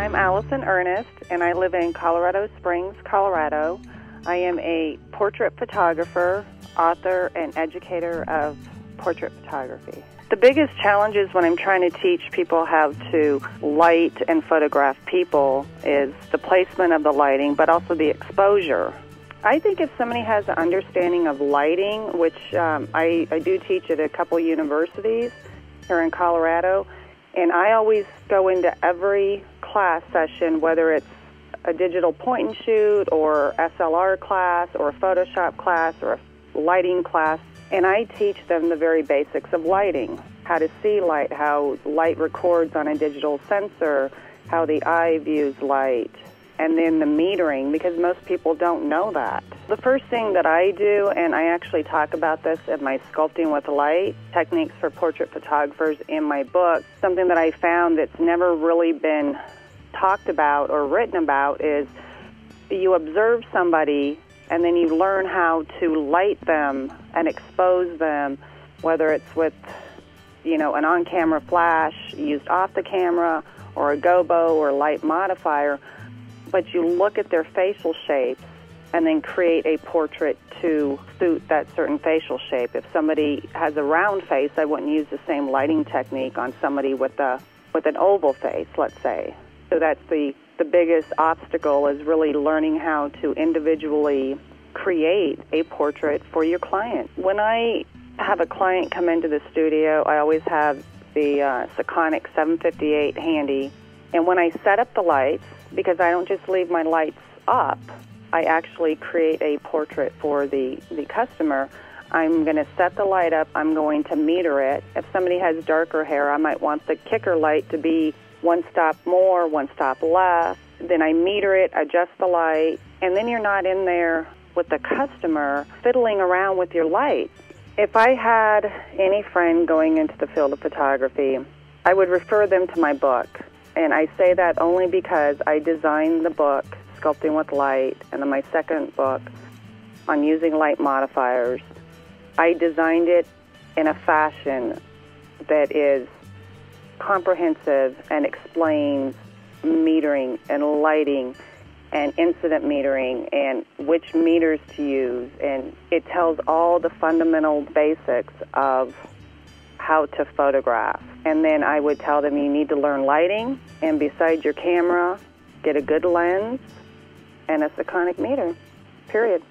I'm Allison Earnest, and I live in Colorado Springs, Colorado. I am a portrait photographer, author, and educator of portrait photography. The biggest challenges when I'm trying to teach people how to light and photograph people is the placement of the lighting, but also the exposure. I think if somebody has an understanding of lighting, which I do teach at a couple universities here in Colorado, and I always go into every class session, whether it's a digital point and shoot or SLR class or a Photoshop class or a lighting class, and I teach them the very basics of lighting, how to see light, how light records on a digital sensor, how the eye views light, and then the metering, because most people don't know that. The first thing that I do, and I actually talk about this in my Sculpting with Light, Techniques for Portrait Photographers in my book, something that I found that's never really been talked about or written about is you observe somebody and then you learn how to light them and expose them, whether it's with, an on-camera flash used off the camera or a gobo or light modifier, but you look at their facial shapes and then create a portrait to suit that certain facial shape. If somebody has a round face, I wouldn't use the same lighting technique on somebody with an oval face, let's say. So that's the biggest obstacle, is really learning how to individually create a portrait for your client. When I have a client come into the studio, I always have the Sekonic 758 handy. And when I set up the lights, because I don't just leave my lights up, I actually create a portrait for the customer. I'm going to set the light up. I'm going to meter it. If somebody has darker hair, I might want the kicker light to be one stop more, one stop less. Then I meter it, adjust the light, and then you're not in there with the customer fiddling around with your light. If I had any friend going into the field of photography, I would refer them to my book. And I say that only because I designed the book, Sculpting with Light, and then my second book on using light modifiers. I designed it in a fashion that is comprehensive and explains metering and lighting and incident metering and which meters to use. And it tells all the fundamental basics of how to photograph. And then I would tell them you need to learn lighting, and beside your camera, get a good lens and a Sekonic meter, period.